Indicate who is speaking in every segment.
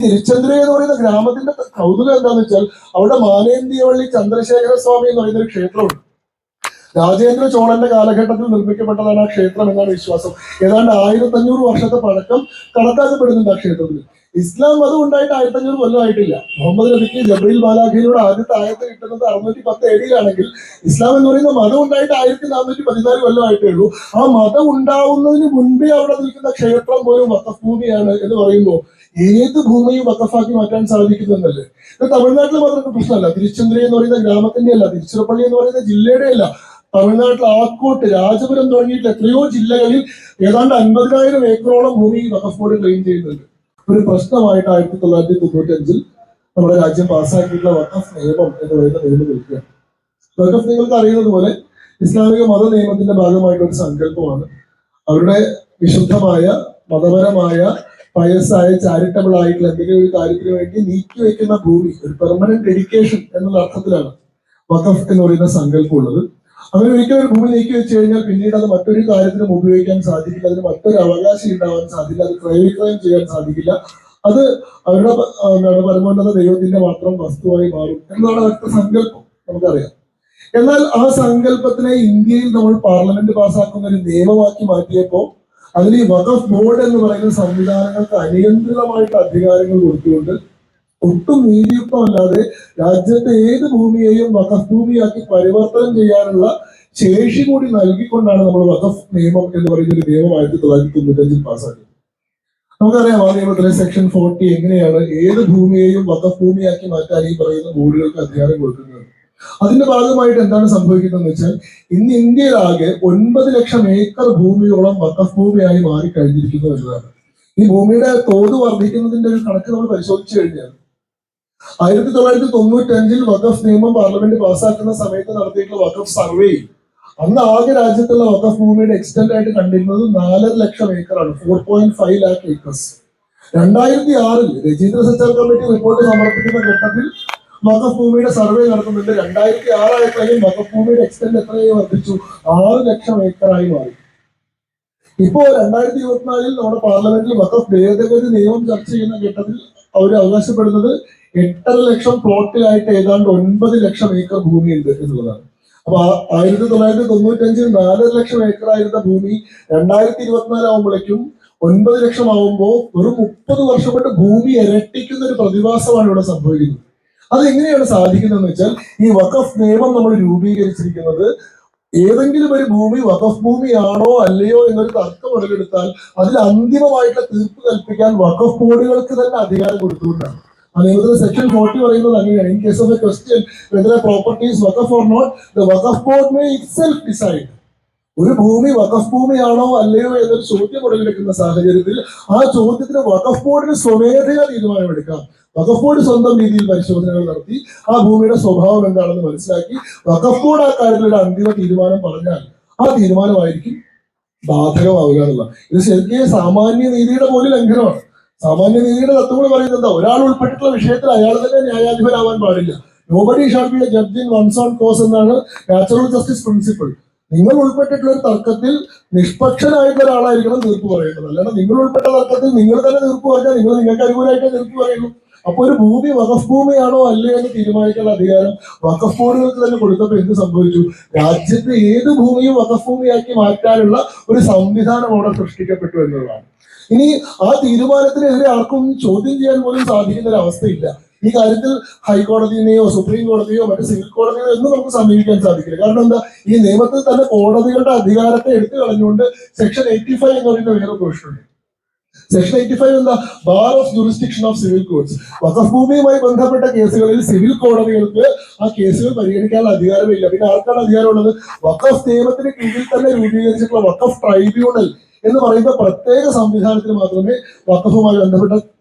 Speaker 1: തിരുച്ചന്ദ്ര എന്ന് പറയുന്ന ഗ്രാമത്തിന്റെ കൗതുകം എന്താന്ന് വെച്ചാൽ അവിടെ മാനേന്തിയവള്ളി ചന്ദ്രശേഖര സ്വാമി എന്ന് പറയുന്ന ഒരു ക്ഷേത്രമുണ്ട്. രാജേന്ദ്ര ചോളന്റെ കാലഘട്ടത്തിൽ നിർമ്മിക്കപ്പെട്ടതാണ് ആ ക്ഷേത്രം എന്നാണ് വിശ്വാസം. ഏതാണ്ട് 1500 വർഷത്തെ പഴക്കം കണക്കാക്കപ്പെടുന്നുണ്ട് ആ ക്ഷേത്രത്തിൽ. ഇസ്ലാം മതം ഉണ്ടായിട്ട് 1500 കൊല്ലമായിട്ടില്ല. മുഹമ്മദ് നബിക്ക് ജബ്രീൽ ബാലാഖിയിലൂടെ ആദ്യത്തെ ആയത്ത് കിട്ടുന്നത് 610 AD-യിലാണെങ്കിൽ ഇസ്ലാം എന്ന് പറയുന്ന മതം ഉണ്ടായിട്ട് 1414 കൊല്ലമായിട്ടേ ഉള്ളൂ. ആ മതം ഉണ്ടാവുന്നതിന് മുൻപേ അവിടെ നിൽക്കുന്ന ക്ഷേത്രം പോലും വഖഫ് ഭൂമിയാണ് എന്ന് പറയുമ്പോൾ ഏത് ഭൂമിയും വഖഫാക്കി മാറ്റാൻ സാധിക്കുന്നതല്ലേ. ഇത് തമിഴ്നാട്ടിലെ മാത്രം പ്രശ്നമല്ല. തിരുച്ചന്ദ്ര എന്ന് പറയുന്ന ഗ്രാമത്തിന്റെ അല്ല, തിരുച്ചിറപ്പള്ളി എന്ന് പറയുന്ന ജില്ലയുടെ അല്ല, തമിഴ്നാട്ടിൽ ആക്കോട്ട്, രാജപുരം തുടങ്ങിയിട്ട് എത്രയോ ജില്ലകളിൽ ഏതാണ്ട് 50,000 ഏക്കറോളം ഭൂമി വഖഫ് ബോർഡ് ക്ലെയിം ചെയ്യുന്നുണ്ട്. ഒരു പ്രശ്നമായിട്ട് 1995 നമ്മുടെ രാജ്യം പാസ്സാക്കിയിട്ടുള്ള വഖഫ് നിയമം എന്ന് പറയുന്ന നിയമം നിൽക്കുകയാണ്. വഖഫ് നിങ്ങൾക്ക് അറിയുന്നത് പോലെ ഇസ്ലാമിക മത നിയമത്തിന്റെ ഭാഗമായിട്ടുള്ള ഒരു സങ്കല്പമാണ്. അവരുടെ വിശുദ്ധമായ മതപരമായ പയസായ ചാരിറ്റബിൾ ആയിട്ടുള്ള എന്തെങ്കിലും ഒരു കാര്യത്തിന് വേണ്ടി നീക്കി വെക്കുന്ന ഭൂമി, ഒരു പെർമനന്റ് ഡെഡിക്കേഷൻ എന്നുള്ള അർത്ഥത്തിലാണ് വഖഫ് എന്ന് പറയുന്ന സങ്കല്പം ഉള്ളത്. അങ്ങനെ ഒരിക്കലും ഒരു ഭൂമി നീക്കി വെച്ച് കഴിഞ്ഞാൽ പിന്നീട് അത് മറ്റൊരു കാര്യത്തിനും ഉപയോഗിക്കാൻ സാധിക്കില്ല, അതിന് മറ്റൊരു അവകാശം ഉണ്ടാവാൻ സാധിക്കില്ല, അത് ക്രയവിക്രയം ചെയ്യാൻ സാധിക്കില്ല, അത് അവരുടെ പരമോന്നത ദൈവത്തിന്റെ മാത്രം വസ്തുവായി മാറും എന്നാണ് അവരുടെ സങ്കല്പം, നമുക്കറിയാം. എന്നാൽ ആ സങ്കല്പത്തിനെ ഇന്ത്യയിൽ നമ്മൾ പാർലമെന്റ് പാസ്സാക്കുന്ന ഒരു നിയമമാക്കി മാറ്റിയപ്പോൾ അതിൽ ഈ വഖഫ് ബോർഡ് എന്ന് പറയുന്ന സംവിധാനങ്ങൾക്ക് അനിയന്ത്രിതമായിട്ട് അധികാരങ്ങൾ കൊടുത്തുകൊണ്ട് ഒട്ടും നീതിയുക്തമല്ലാതെ രാജ്യത്തെ ഏത് ഭൂമിയെയും വഖഫ് ഭൂമിയാക്കി പരിവർത്തനം ചെയ്യാനുള്ള ശേഷി കൂടി നൽകിക്കൊണ്ടാണ് നമ്മൾ വഖഫ് നിയമം എന്ന് പറയുന്ന ഒരു നിയമം 1995 പാസ്സാക്കിയത്. നമുക്കറിയാം ആ നിയമത്തിലെ സെക്ഷൻ 40 എങ്ങനെയാണ് ഏത് ഭൂമിയെയും വഖഫ് ഭൂമിയാക്കി മാറ്റാൻ ഈ പറയുന്ന ബോർഡുകൾക്ക് അധികാരം കൊടുക്കുന്നത്. അതിന്റെ ഭാഗമായിട്ട് എന്താണ് സംഭവിക്കുന്നതെന്ന് വെച്ചാൽ ഇന്ന് ഇന്ത്യയിലാകെ 9 ലക്ഷം ഏക്കർ ഭൂമിയോളം വഖഫ് ഭൂമിയായി മാറിക്കഴിഞ്ഞിരിക്കുന്നു എന്നതാണ്. ഈ ഭൂമിയുടെ തോത് വർദ്ധിക്കുന്നതിന്റെ ഒരു കണക്ക് നമ്മൾ പരിശോധിച്ചു കഴിഞ്ഞാൽ 1995 വഖഫ് നിയമം പാർലമെന്റ് പാസ്സാക്കുന്ന സമയത്ത് നടത്തിയിട്ടുള്ള വഖഫ് സർവേ, അന്ന് ആകെ രാജ്യത്തുള്ള വഖഫ് ഭൂമിയുടെ എക്സ്റ്റന്റ് ആയിട്ട് കണ്ടിരുന്നത് 4.5 ലക്ഷം ഏക്കറാണ്, 4.5 lakh acres. 2006 Rajendra Sachar committee report സമർപ്പിക്കുന്ന ഘട്ടത്തിൽ വഖഫ് ഭൂമിയുടെ സർവേ നടത്തുന്നുണ്ട്. 2006 ആയപ്പോഴും വഖഫ് ഭൂമിയുടെ എക്സ്റ്റന്റ് എത്രയായി വർദ്ധിച്ചു? 6 ലക്ഷം ഏക്കറായി മാറി. ഇപ്പോ 2024 നമ്മുടെ പാർലമെന്റിൽ വഖഫ് ഭേദഗതി നിയമം ചർച്ച ചെയ്യുന്ന ഘട്ടത്തിൽ അവർ അവകാശപ്പെടുന്നത് 8.5 ലക്ഷം പ്ലോട്ടിലായിട്ട് ഏതാണ്ട് 9 ലക്ഷം ഏക്കർ ഭൂമിയുണ്ട് എന്നുള്ളതാണ്. അപ്പൊ 1995 4.5 ലക്ഷം ഏക്കറായിരുന്ന ഭൂമി 2024 ആവുമ്പോഴേക്കും 9 ലക്ഷം ആവുമ്പോൾ വെറും 30 വർഷം കൊണ്ട് ഭൂമി ഇരട്ടിക്കുന്ന ഒരു പ്രതിഭാസമാണ് ഇവിടെ സംഭവിക്കുന്നത്. അതെങ്ങനെയാണ് സാധിക്കുന്നതെന്ന് വെച്ചാൽ ഈ വഖഫ് നിയമം നമ്മൾ രൂപീകരിച്ചിരിക്കുന്നത് ഏതെങ്കിലും ഒരു ഭൂമി വഖഫ് ഭൂമിയാണോ അല്ലയോ എന്നൊരു തർക്കം ഉടലെടുത്താൽ അതിൽ അന്തിമമായിട്ടുള്ള തീർപ്പ് കൽപ്പിക്കാൻ വഖഫ് ബോർഡുകൾക്ക് തന്നെ അധികാരം കൊടുത്തുകൊണ്ടാണ്. ആ നിയമത്തിലെ സെക്ഷൻ 40 പറയുന്നത് അങ്ങനെയാണ്. In case of a question whether a property is waqf or not, the waqf board may itself decide. ഒരു ഭൂമി വഖഫ് ഭൂമിയാണോ അല്ലയോ എന്നൊരു ചോദ്യം ഉടലെടുക്കുന്ന സാഹചര്യത്തിൽ ആ ചോദ്യത്തിന് വഖഫ് ബോർഡിന് സ്വമേധയാ തീരുമാനമെടുക്കാം. വഖഫ് ബോർഡ് സ്വന്തം രീതിയിൽ പരിശോധനകൾ നടത്തി ആ ഭൂമിയുടെ സ്വഭാവം എന്താണെന്ന് മനസ്സിലാക്കി വഖഫ് ബോർഡ് ആ കാര്യത്തിൽ ഒരു അന്തിമ തീരുമാനം പറഞ്ഞാൽ ആ തീരുമാനമായിരിക്കും ബാധകമാവുക എന്നുള്ള. ഇത് ശരിക്കും സാമാന്യ നീതിയുടെ പോലും ലംഘനമാണ്. സാമാന്യ നീതിയുടെ തത്വങ്ങൾ പറയുന്നത് ഒരാൾ ഉൾപ്പെട്ടിട്ടുള്ള വിഷയത്തിൽ അയാൾ തന്നെ ന്യായാധിപനാവാൻ പാടില്ല. Nobody shall be a judge in one's own cause എന്നാണ് നാച്ചുറൽ ജസ്റ്റിസ് പ്രിൻസിപ്പിൾ. നിങ്ങൾ ഉൾപ്പെട്ടിട്ടുള്ള ഒരു തർക്കത്തിൽ നിഷ്പക്ഷനായിട്ടുള്ള ഒരാളായിരിക്കണം തീർപ്പ് പറയുന്നത്. അല്ലാണ്ട് നിങ്ങൾ ഉൾപ്പെട്ട തർക്കത്തിൽ നിങ്ങൾ തന്നെ തീർപ്പ് പറഞ്ഞാൽ നിങ്ങൾക്ക് അനുകൂലമായിട്ടേ തീർപ്പ് പറയുള്ളൂ. അപ്പൊ ഒരു ഭൂമി വഖഫ് ഭൂമിയാണോ അല്ലയോ എന്ന് തീരുമാനിക്കാനുള്ള അധികാരം വഖഫ് ബോർഡുകൾക്ക് തന്നെ കൊടുത്തപ്പോൾ എന്ത് സംഭവിച്ചു? രാജ്യത്തെ ഏത് ഭൂമിയും വഖഫ് ഭൂമിയാക്കി മാറ്റാനുള്ള ഒരു സംവിധാനം അവിടെ സൃഷ്ടിക്കപ്പെട്ടു എന്നുള്ളതാണ്. ഇനി ആ തീരുമാനത്തിനെതിരെ ആർക്കും ചോദ്യം ചെയ്യാൻ പോലും സാധിക്കുന്ന ഒരു അവസ്ഥയില്ല. ഈ കാര്യത്തിൽ ഹൈക്കോടതിയെയോ സുപ്രീം കോടതിയോ മറ്റു സിവിൽ കോടതിയോ ഒന്നും നമുക്ക് സമീപിക്കാൻ സാധിക്കില്ല. കാരണം എന്താ, ഈ നിയമത്തിൽ തന്നെ കോടതികളുടെ അധികാരത്തെ എടുത്തു കളഞ്ഞുകൊണ്ട് സെക്ഷൻ 85 എന്ന് പറയുന്ന വേറെ പ്രൊവിഷനുണ്ട്. സെക്ഷൻ 85 എന്താ? Bar of jurisdiction of civil courts. വഖഫ് ഭൂമിയുമായി ബന്ധപ്പെട്ട കേസുകളിൽ സിവിൽ കോടതികൾക്ക് ആ കേസുകൾ പരിഗണിക്കാനുള്ള അധികാരമില്ല. പിന്നെ ആർക്കാണ് അധികാരമുള്ളത്? വഖഫ് നിയമത്തിന് കീഴിൽ തന്നെ രൂപീകരിച്ചിട്ടുള്ള വഖഫ് ട്രൈബ്യൂണൽ എന്ന് പറയുന്ന പ്രത്യേക സംവിധാനത്തിന് മാത്രമേ വഖഫുമായി ബന്ധപ്പെട്ട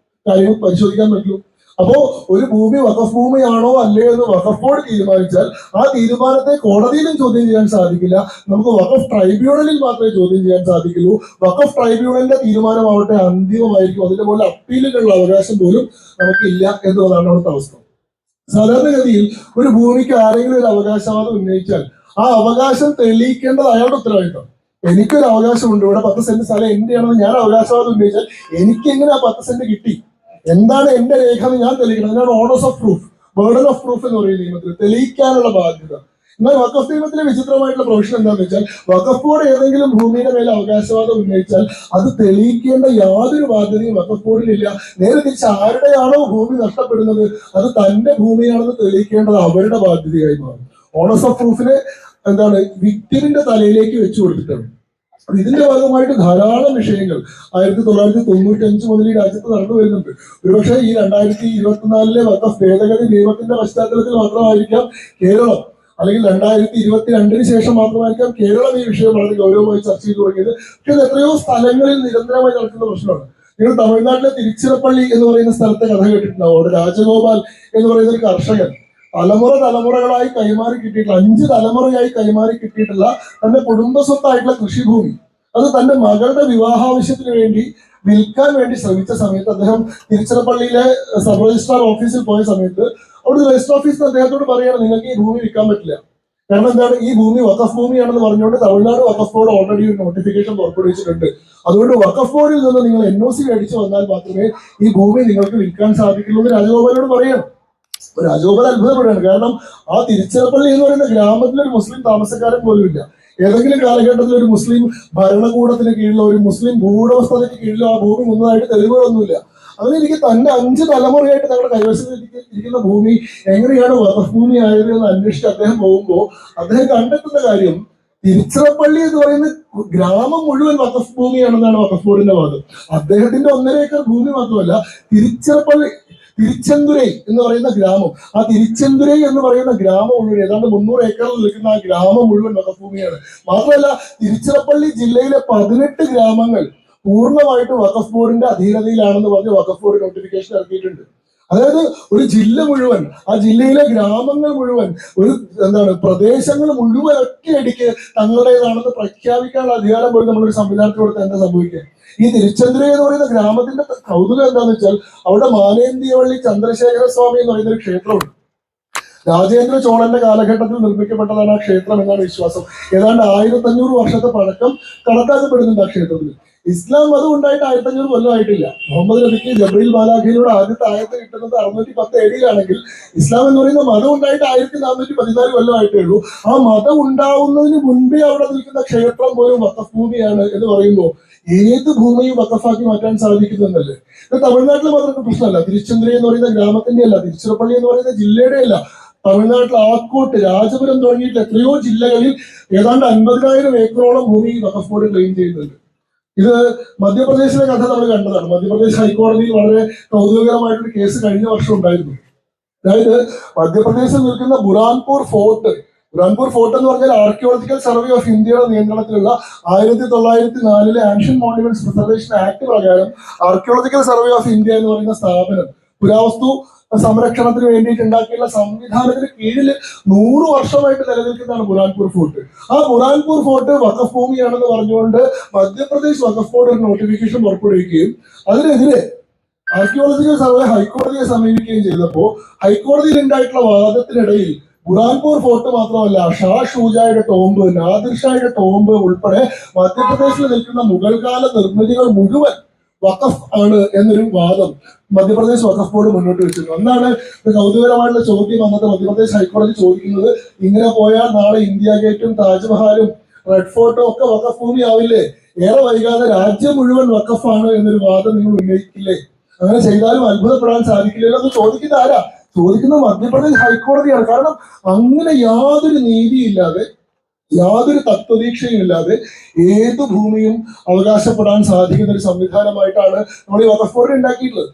Speaker 1: കാര്യങ്ങൾ പരിശോധിക്കാൻ പറ്റൂ. അപ്പോ ഒരു ഭൂമി വഖഫ് ഭൂമിയാണോ അല്ലയോ എന്ന് വഖഫ് ബോർഡ് തീരുമാനിച്ചാൽ ആ തീരുമാനത്തെ കോടതിയിലും ചോദ്യം ചെയ്യാൻ സാധിക്കില്ല. നമുക്ക് വഖഫ് ട്രൈബ്യൂണലിൽ മാത്രമേ ചോദ്യം ചെയ്യാൻ സാധിക്കുള്ളൂ. വഖഫ് ട്രൈബ്യൂണലിന്റെ തീരുമാനമാവട്ടെ അന്തിമമായിരിക്കും. അതിന്റെ പോലെ അപ്പീലിനുള്ള അവകാശം പോലും നമുക്കില്ല എന്നുള്ളതാണ് അവിടുത്തെ അവസ്ഥ. സാധാരണഗതിയിൽ ഒരു ഭൂമിക്ക് ആരെങ്കിലും ഒരു അവകാശവാദം ഉന്നയിച്ചാൽ ആ അവകാശം തെളിയിക്കേണ്ടത് അയാളുടെ ഉത്തരവാദിത്തം. എനിക്കൊരു അവകാശമുണ്ട്, ഇവിടെ 10 സെന്റ് സ്ഥലം എന്റെയാണെന്ന് ഞാൻ അവകാശവാദം ഉന്നയിച്ചാൽ എനിക്ക് എങ്ങനെ ആ 10 സെന്റ് കിട്ടി? എന്താണ് എന്റെ രേഖ എന്ന് ഞാൻ തെളിയിക്കണം. അതിനാണ് onus of proof, burden of proof എന്ന് പറയുന്ന നിയമത്തിൽ തെളിയിക്കാനുള്ള ബാധ്യത. എന്നാൽ വഖഫ് നിയമത്തിലെ വിചിത്രമായിട്ടുള്ള പ്രൊവിഷൻ എന്താണെന്ന് വെച്ചാൽ, വഖഫ് ബോർഡ് ഏതെങ്കിലും ഭൂമിയുടെ മേലെ അവകാശവാദം ഉന്നയിച്ചാൽ അത് തെളിയിക്കേണ്ട യാതൊരു ബാധ്യതയും വഖഫ് ബോർഡിനില്ല. നേരെ തിരിച്ച് ആരുടെയാണോ ഭൂമി നഷ്ടപ്പെടുന്നത് അത് തന്റെ ഭൂമിയാണെന്ന് തെളിയിക്കേണ്ടത് അവരുടെ ബാധ്യതയായി മാറും. ഓണേഴ്സ് ഓഫ് പ്രൂഫിനെ വിക്ടിമിന്റെ തലയിലേക്ക് വെച്ചു കൊടുത്തിട്ടാണ്. ഇതിന്റെ ഭാഗമായിട്ട് ധാരാളം വിഷയങ്ങൾ 1995 മുതൽ ഈ രാജ്യത്ത് നടന്നു വരുന്നുണ്ട്. ഒരുപക്ഷെ ഈ 2024 വഖഫ് ഭേദഗതി നിയമത്തിന്റെ പശ്ചാത്തലത്തിൽ മാത്രമായിരിക്കാം കേരളം, അല്ലെങ്കിൽ 2022 ശേഷം മാത്രമായിരിക്കാം കേരളം ഈ വിഷയം വളരെ ഗൗരവമായി ചർച്ച ചെയ്തു തുടങ്ങിയത്. പക്ഷെ ഇത് എത്രയോ സ്ഥലങ്ങളിൽ നിരന്തരമായി നടക്കുന്ന പ്രശ്നമാണ്. നിങ്ങൾ തമിഴ്നാട്ടിലെ തിരുച്ചിറപ്പള്ളി എന്ന് പറയുന്ന സ്ഥലത്തെ കഥ കേട്ടിട്ടുണ്ടാവും. അവിടെ രാജഗോപാൽ എന്ന് പറയുന്ന ഒരു കർഷകൻ തലമുറകളായി കൈമാറി കിട്ടിയിട്ടുള്ള 5 തലമുറയായി കൈമാറി കിട്ടിയിട്ടുള്ള തന്റെ കുടുംബസ്വത്തായിട്ടുള്ള കൃഷിഭൂമി അത് തന്റെ മകളുടെ വിവാഹാവശ്യത്തിന് വേണ്ടി വിൽക്കാൻ വേണ്ടി ശ്രമിച്ച സമയത്ത് അദ്ദേഹം തിരുച്ചിറപ്പള്ളിയിലെ സബ് രജിസ്ട്രാർ ഓഫീസിൽ പോയ സമയത്ത് അവിടുത്തെ രജിസ്റ്റർ ഓഫീസർ അദ്ദേഹത്തോട് പറയാണ്, നിങ്ങൾക്ക് ഈ ഭൂമി വിൽക്കാൻ പറ്റില്ല. കാരണം എന്താണ്, ഈ ഭൂമി വഖഫ് ഭൂമിയാണെന്ന് പറഞ്ഞുകൊണ്ട് തമിഴ്നാട് വഖഫ് ബോർഡ് ഓൾറെഡി ഒരു നോട്ടിഫിക്കേഷൻ പുറപ്പെടുവിച്ചിട്ടുണ്ട്. അതുകൊണ്ട് വഖഫ് ബോർഡിൽ നിന്ന് നിങ്ങൾ NOC മേടിച്ചു വന്നാൽ മാത്രമേ ഈ ഭൂമി നിങ്ങൾക്ക് വിൽക്കാൻ സാധിക്കുള്ളൂ എന്ന് രാജഗോപാലോട് പറയണം. രാജഗോപാൽ അത്ഭുതപ്പെടുകയാണ്. കാരണം ആ തിരുച്ചിറപ്പള്ളി എന്ന് പറയുന്ന ഗ്രാമത്തിൽ ഒരു മുസ്ലിം താമസക്കാരൻ പോലും ഇല്ല. ഏതെങ്കിലും കാലഘട്ടത്തിൽ ഒരു മുസ്ലിം ഭരണകൂടത്തിന് കീഴിലോ ഒരു മുസ്ലിം ഭൂവുടമസ്ഥതയ്ക്ക് കീഴിലോ ആ ഭൂമി നിന്നതായിട്ട് തെളിവുകളൊന്നുമില്ല. അങ്ങനെ എനിക്ക് തന്റെ 5 തലമുറയായിട്ട് ഞങ്ങളുടെ കൈവശത്തിൽ ഇരിക്കുന്ന ഭൂമി എങ്ങനെയാണ് വഖഫ് ഭൂമി ആയത് എന്ന് അന്വേഷിച്ച് അദ്ദേഹം പോകുമ്പോൾ അദ്ദേഹം കണ്ടെത്തുന്ന കാര്യം, തിരുച്ചിറപ്പള്ളി എന്ന് പറയുന്ന ഗ്രാമം മുഴുവൻ വഖഫ് ഭൂമിയാണെന്നാണ് വഖഫ് ബോർഡിന്റെ വാദം. അദ്ദേഹത്തിന്റെ 1.5 ഏക്കർ ഭൂമി മാത്രമല്ല, തിരുച്ചെന്തുരൈ എന്ന് പറയുന്ന ഗ്രാമം, ആ തിരുച്ചെന്തുരൈ എന്ന് പറയുന്ന ഗ്രാമം മുഴുവൻ ഏതാണ്ട് 300 ഏക്കറിൽ നിൽക്കുന്ന ആ ഗ്രാമം മുഴുവൻ വഖഫ് ഭൂമിയാണ്. മാത്രമല്ല തിരുച്ചിറപ്പള്ളി ജില്ലയിലെ 18 ഗ്രാമങ്ങൾ പൂർണ്ണമായിട്ട് വഖഫ് ബോർഡിന്റെ അധീനതയിലാണെന്ന് പറഞ്ഞ് വഖഫ് ബോർഡ് നോട്ടിഫിക്കേഷൻ ഇറക്കിയിട്ടുണ്ട്. അതായത് ഒരു ജില്ല മുഴുവൻ, ആ ജില്ലയിലെ ഗ്രാമങ്ങൾ മുഴുവൻ, ഒരു പ്രദേശങ്ങൾ മുഴുവൻ ഒറ്റയടിക്ക് തങ്ങളുടേതാണെന്ന് പ്രഖ്യാപിക്കാനുള്ള അധികാരം പോലും നമ്മളൊരു സംവിധാനത്തിൽ കൊടുത്ത് എന്താ സംഭവിക്കുക. ഈ തിരുച്ചെന്തുരൈ എന്ന് പറയുന്ന ഗ്രാമത്തിന്റെ കൗതുകം എന്താണെന്ന് വെച്ചാൽ, അവിടെ മാനേന്തിയവള്ളി ചന്ദ്രശേഖര സ്വാമി എന്ന് പറയുന്ന ഒരു ക്ഷേത്രമുണ്ട്. രാജേന്ദ്ര ചോളന്റെ കാലഘട്ടത്തിൽ നിർമ്മിക്കപ്പെട്ടതാണ് ആ ക്ഷേത്രം എന്നാണ് വിശ്വാസം. ഏതാണ്ട് 1500 വർഷത്തെ പഴക്കം കണക്കാക്കപ്പെടുന്നുണ്ട് ആ ക്ഷേത്രത്തിൽ. ഇസ്ലാം മതം ഉണ്ടായിട്ട് 1500 കൊല്ലമായിട്ടില്ല. മുഹമ്മദ് നബിക്ക് ജബ്രീൽ മാലാഖയിലൂടെ ആദ്യത്തെ ആയത്ത് കിട്ടുന്നത് 610 AD-ലാണെങ്കിൽ ഇസ്ലാം എന്ന് പറയുന്ന മതം ഉണ്ടായിട്ട് 1414 കൊല്ലമായിട്ടേ ഉള്ളൂ. ആ മതം ഉണ്ടാവുന്നതിന് മുൻപേ അവിടെ നിൽക്കുന്ന ക്ഷേത്രം പോലും വഖഫ് ഭൂമിയാണ് എന്ന് പറയുമ്പോൾ ഏത് ഭൂമിയും വഖഫാക്കി മാറ്റാൻ സാധിക്കുന്നതല്ലേ. ഇത് തമിഴ്നാട്ടിലെ മാത്രം പ്രശ്നമല്ല. തിരുച്ചെന്തുരൈ എന്ന് പറയുന്ന ഗ്രാമത്തിന്റെ അല്ല, തിരുച്ചിറപ്പള്ളി എന്ന് പറയുന്ന ജില്ലയുടെ അല്ല, തമിഴ്നാട്ടിൽ ആക്കോട്ട്, രാജപുരം തുടങ്ങിയിട്ട് എത്രയോ ജില്ലകളിൽ ഏതാണ്ട് 50,000 ഏക്കറോളം ഭൂമി വഖഫ് ബോർഡ് ക്ലെയിം ചെയ്യുന്നുണ്ട്. ഇത് മധ്യപ്രദേശിലെ കഥ നമ്മൾ കണ്ടതാണ്. മധ്യപ്രദേശ് ഹൈക്കോടതിയിൽ വളരെ കൗതുകകരമായിട്ടൊരു കേസ് കഴിഞ്ഞ വർഷം ഉണ്ടായിരുന്നു. അതായത് മധ്യപ്രദേശിൽ നിൽക്കുന്ന ബുറാൻപൂർ ഫോർട്ട് എന്ന് പറഞ്ഞാൽ ആർക്കിയോളജിക്കൽ സർവേ ഓഫ് ഇന്ത്യയുടെ നിയന്ത്രണത്തിലുള്ള 1904 ആൻഷ്യൻ മോണ്യുമെന്റ്സ് പ്രിസർവേഷൻ ആക്ട് പ്രകാരം ആർക്കിയോളജിക്കൽ സർവേ ഓഫ് ഇന്ത്യ എന്ന് പറയുന്ന സ്ഥാപനം പുരാവസ്തു സംരക്ഷണത്തിന് വേണ്ടിയിട്ട് ഉണ്ടാക്കിയുള്ള സംവിധാനത്തിന് കീഴിൽ 100 വർഷമായിട്ട് നിലനിൽക്കുന്നതാണ് ബുറാൻപൂർ ഫോർട്ട്. ആ ബുറാൻപൂർ ഫോർട്ട് വഖഫ് ഭൂമിയാണെന്ന് പറഞ്ഞുകൊണ്ട് മധ്യപ്രദേശ് വഖഫ് ബോർഡ് ഒരു നോട്ടിഫിക്കേഷൻ പുറപ്പെടുവിക്കുകയും അതിനെതിരെ ആർക്കിയോളജിക്കൽ സർവേ ഹൈക്കോടതിയെ സമീപിക്കുകയും ചെയ്തപ്പോൾ ഹൈക്കോടതിയിൽ ഉണ്ടായിട്ടുള്ള വാദത്തിനിടയിൽ ബുറാൻപൂർ ഫോർട്ട് മാത്രമല്ല, ഷാ ഷൂജായുടെ ടോംബ്, നാദിർ ഷായുടെ ടോംബ് ഉൾപ്പെടെ മധ്യപ്രദേശിൽ നിൽക്കുന്ന മുഗൾ കാല നിർമ്മിതികൾ മുഴുവൻ വഖഫ് ആണ് എന്നൊരു വാദം മധ്യപ്രദേശ് വഖഫ് ബോർഡ് മുന്നോട്ട് വെച്ചിരുന്നു. അന്നാണ് കൗതുകരമായിട്ടുള്ള ചോദ്യം അന്നത്തെ മധ്യപ്രദേശ് ഹൈക്കോടതി ചോദിക്കുന്നത്, ഇങ്ങനെ പോയാൽ നാളെ ഇന്ത്യ ഗേറ്റും താജ്മഹാലും റെഡ് ഫോർട്ടും ഒക്കെ വഖഫ് ഭൂമി ആവില്ലേ? ഏറെ വൈകാതെ രാജ്യം മുഴുവൻ വഖഫാണ് എന്നൊരു വാദം നിങ്ങൾ ഉന്നയിക്കില്ലേ? അങ്ങനെ ചെയ്താലും അത്ഭുതപ്പെടാൻ സാധിക്കില്ലല്ലോ എന്ന് ചോദിക്കുന്ന ആരാ? ചോദിക്കുന്ന മധ്യപ്രദേശ് ഹൈക്കോടതിയാണ്. കാരണം അങ്ങനെ യാതൊരു നീതിയില്ലാതെ, യാതൊരു തത്വദീക്ഷയും ഇല്ലാതെ ഏത് ഭൂമിയും അവകാശപ്പെടാൻ സാധിക്കുന്ന ഒരു സംവിധാനമായിട്ടാണ് നമ്മൾ ഈ വഖഫ് ബോർഡ് ഉണ്ടാക്കിയിട്ടുള്ളത്.